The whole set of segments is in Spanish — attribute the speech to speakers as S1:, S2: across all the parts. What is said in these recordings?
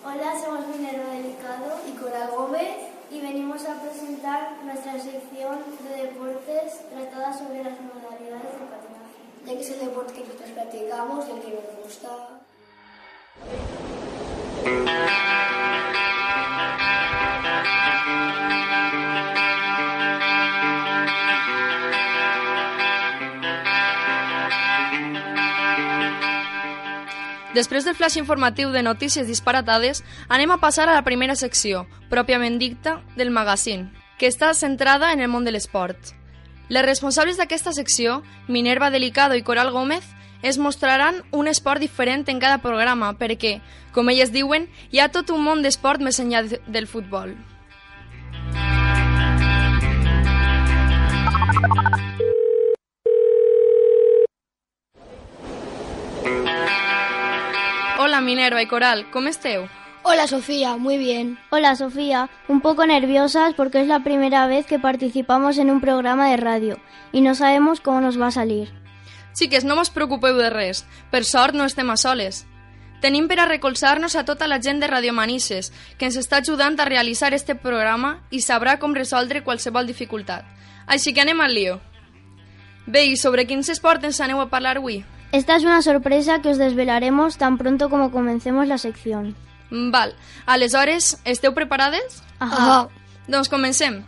S1: Hola, somos Minerva Delicado y Coral Gómez y venimos a presentar nuestra sección de deportes tratada sobre las modalidades de patinaje.
S2: Ya que es el deporte que nosotros practicamos y el que nos gusta.
S3: Després del flash informatiu de notícies disparatades, anem a passar a la primera secció, pròpiament dicta, del magazine, que està centrada en el món de l'esport. Les responsables d'aquesta secció, Minerva Delicado i Coral Gómez, es mostraran un esport diferent en cada programa perquè, com elles diuen, hi ha tot un món d'esport més enllà del futbol. Hola Minerva y Coral, ¿cómo esteu?
S2: Hola Sofía, muy bien.
S1: Hola Sofía, un poco nerviosas porque es la primera vez que participamos en un programa de radio y no sabemos cómo nos va a salir.
S3: Xiques, no vos preocupeu de res, per sort no estem a soles. Tenim per a recolzar-nos a tota la gent de Radio Manises, que ens està ajudant a realitzar este programa i sabrà com resoldre qualsevol dificultat. Així que anem al lío. Bé, i sobre quins esports ens aneu a parlar avui?
S1: Esta es una sorpresa que os desvelaremos tan pronto como comencemos la sección.
S3: Val, aleshores, esteu preparades?
S1: Ajá.
S3: Doncs comencem.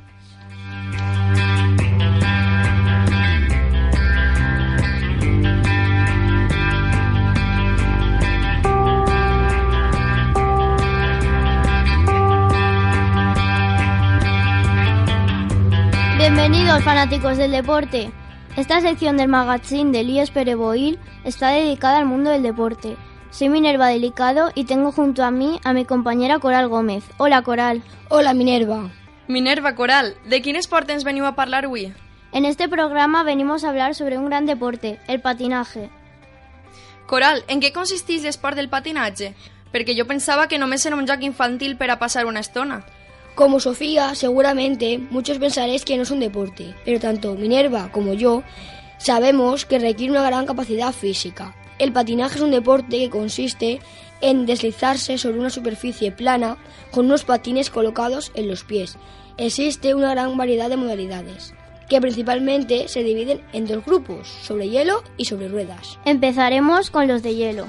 S1: Bienvenidos fanáticos del deporte. Esta sección del magazine de Líes Pereboil está dedicada al mundo del deporte. Soy Minerva Delicado y tengo junto a mí a mi compañera Coral Gómez. Hola Coral.
S2: Hola Minerva.
S3: Minerva, Coral, de quin esport ens veniu a parlar avui?
S1: En este programa venimos a hablar sobre un gran deporte, el patinaje.
S3: Coral, en què consisteix l'esport del patinatge? Perquè jo pensava que només era un joc infantil per a passar una estona.
S2: Como Sofía, seguramente muchos pensaréis que no es un deporte, pero tanto Minerva como yo sabemos que requiere una gran capacidad física. El patinaje es un deporte que consiste en deslizarse sobre una superficie plana con unos patines colocados en los pies. Existe una gran variedad de modalidades, que principalmente se dividen en dos grupos, sobre hielo y sobre ruedas.
S1: Empezaremos con los de hielo.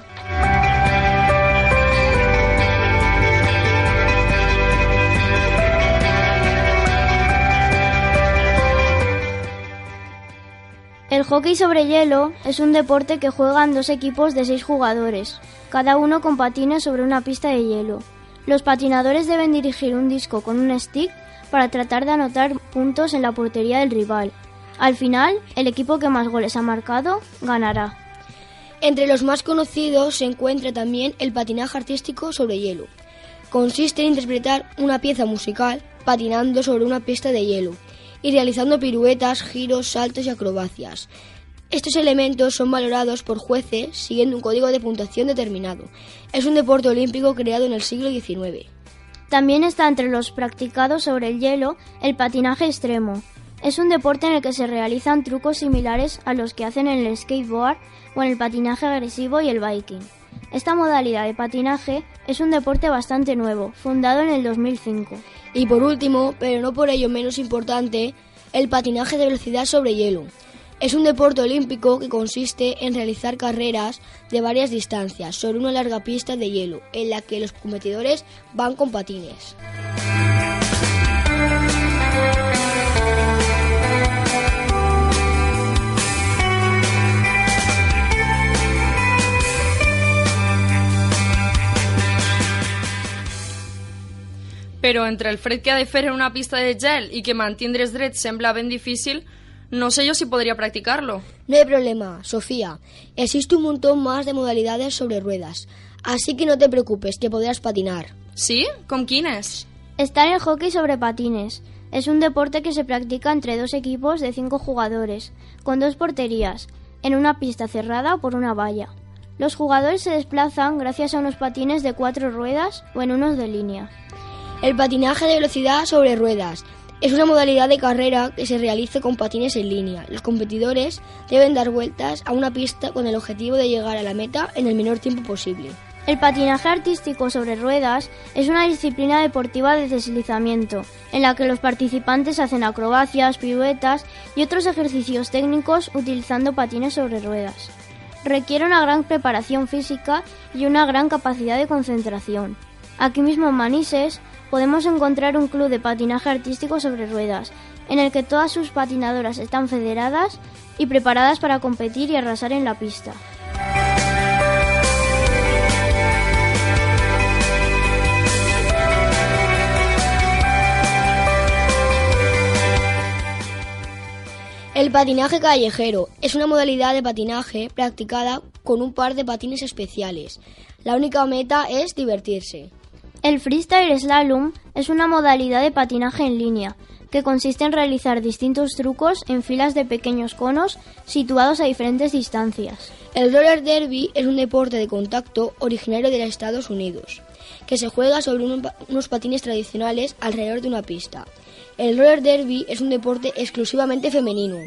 S1: El hockey sobre hielo es un deporte que juegan dos equipos de 6 jugadores, cada uno con patines sobre una pista de hielo. Los patinadores deben dirigir un disco con un stick para tratar de anotar puntos en la portería del rival. Al final, el equipo que más goles ha marcado ganará.
S2: Entre los más conocidos se encuentra también el patinaje artístico sobre hielo. Consiste en interpretar una pieza musical patinando sobre una pista de hielo y realizando piruetas, giros, saltos y acrobacias. Estos elementos son valorados por jueces siguiendo un código de puntuación determinado. Es un deporte olímpico creado en el siglo XIX.
S1: También está entre los practicados sobre el hielo el patinaje extremo. Es un deporte en el que se realizan trucos similares a los que hacen en el skateboard o en el patinaje agresivo y el biking. Esta modalidad de patinaje es un deporte bastante nuevo, fundado en el 2005.
S2: Y por último, pero no por ello menos importante, el patinaje de velocidad sobre hielo. Es un deporte olímpico que consiste en realizar carreras de varias distancias sobre una larga pista de hielo, en la que los competidores van con patines.
S3: Però entre el fred que ha de fer en una pista de gel i que mantindre's dret sembla ben difícil, no sé yo si podría practicarlo.
S2: No hay problema, Sofía. Existe un montón más de modalidades sobre ruedas, así que no te preocupes, que podrás patinar.
S3: ¿Sí? ¿Com quines?
S1: Está el hockey sobre patines. Es un deporte que se practica entre dos equipos de 5 jugadores, con 2 porterías, en una pista cerrada o por una valla. Los jugadores se desplazan gracias a unos patines de 4 ruedas o en unos de línea.
S2: El patinaje de velocidad sobre ruedas es una modalidad de carrera que se realiza con patines en línea. Los competidores deben dar vueltas a una pista con el objetivo de llegar a la meta en el menor tiempo posible.
S1: El patinaje artístico sobre ruedas es una disciplina deportiva de deslizamiento, en la que los participantes hacen acrobacias, piruetas y otros ejercicios técnicos utilizando patines sobre ruedas. Requiere una gran preparación física y una gran capacidad de concentración. Aquí mismo en Manises podemos encontrar un club de patinaje artístico sobre ruedas, en el que todas sus patinadoras están federadas y preparadas para competir y arrasar en la pista.
S2: El patinaje callejero es una modalidad de patinaje practicada con un par de patines especiales. La única meta es divertirse.
S1: El freestyle slalom es una modalidad de patinaje en línea que consiste en realizar distintos trucos en filas de pequeños conos situados a diferentes distancias.
S2: El roller derby es un deporte de contacto originario de los Estados Unidos, que se juega sobre unos patines tradicionales alrededor de una pista. El roller derby es un deporte exclusivamente femenino.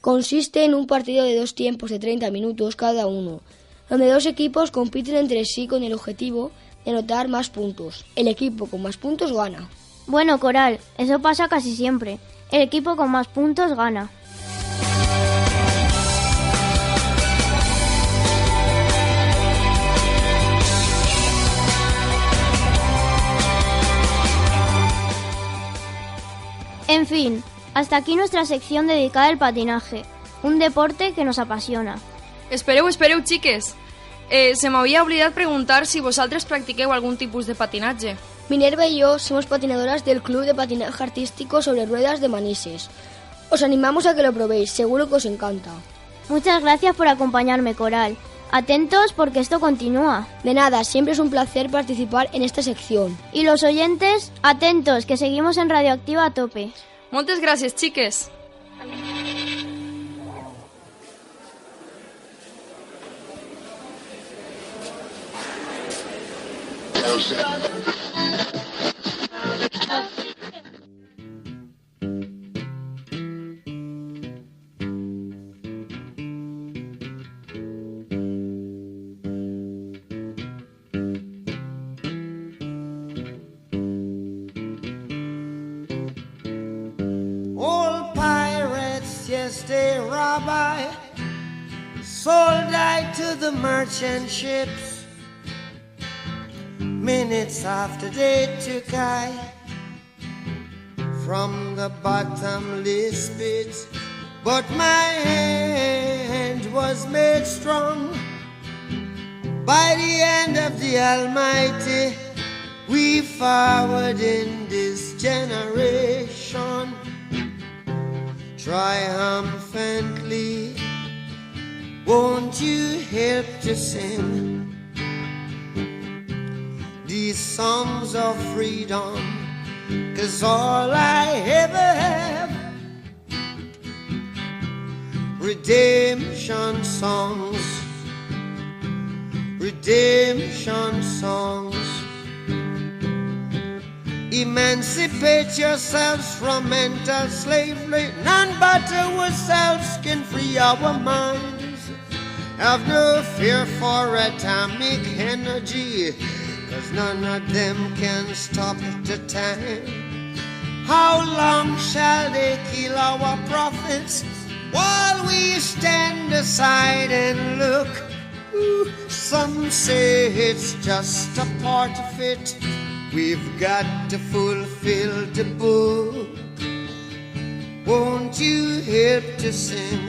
S2: Consiste en un partido de 2 tiempos de 30 minutos cada uno, donde 2 equipos compiten entre sí con el objetivo de anotar más puntos. El equipo con más puntos gana.
S1: Bueno, Coral, eso pasa casi siempre. El equipo con más puntos gana. En fin, hasta aquí nuestra sección dedicada al patinaje, un deporte que nos apasiona.
S3: Espereu, xiques. Se m'havia oblidat preguntar si vosaltres practiqueu algun tipus de patinatge.
S2: Minerva y yo somos patinadoras del Club de Patinaje Artístico sobre Ruedas de Manises. Os animamos a que lo probéis, seguro que os encanta.
S1: Muchas gracias por acompañarme, Coral. Atentos porque esto continúa.
S2: De nada, siempre es un placer participar en esta sección.
S1: Y los oyentes, atentos, que seguimos en Radioactiva a tope.
S3: Moltes gràcies, xiques.
S4: Stay rabbi, sold I to the merchant ships. Minutes after they took I from the bottomless pit, but my hand was made strong by the hand of the Almighty. We forward in this generation triumphantly. Won't you help to sing these songs of freedom? 'Cause all I ever have, redemption songs, redemption songs. Emancipate yourselves from mental slavery. None but ourselves can free our minds. Have no fear for atomic energy, 'cause none of them can stop the time. How long shall they kill our prophets while we stand aside and look? Some say it's just a part of it. We've got to fulfill the book. Won't you help to sing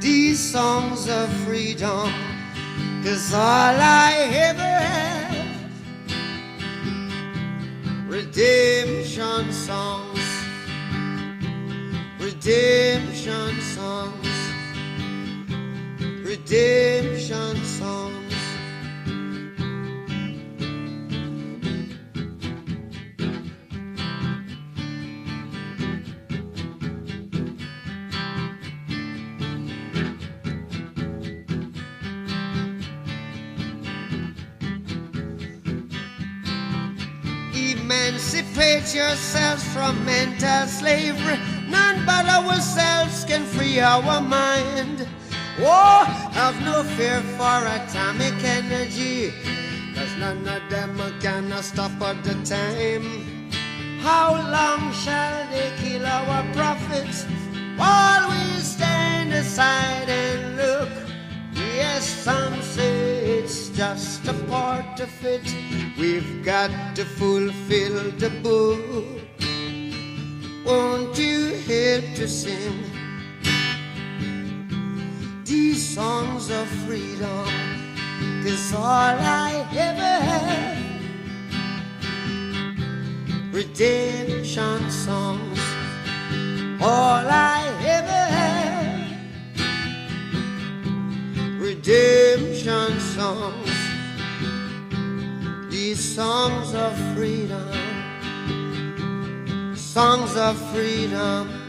S4: these songs of freedom? 'Cause all I ever have, redemption songs, redemption songs, redemption songs. Emancipate yourselves from mental slavery. None but ourselves can free our mind. Oh, have no fear for atomic energy, 'cause none of them are gonna stop at the time. How long shall they kill our prophets while we stand aside and look? Yes, some say it's just a part of it. We've got to fulfill the book. Won't you help to sing these songs of freedom? 'Cause all I ever had, redemption songs, all I ever had, redemption songs, these songs of freedom, songs of freedom.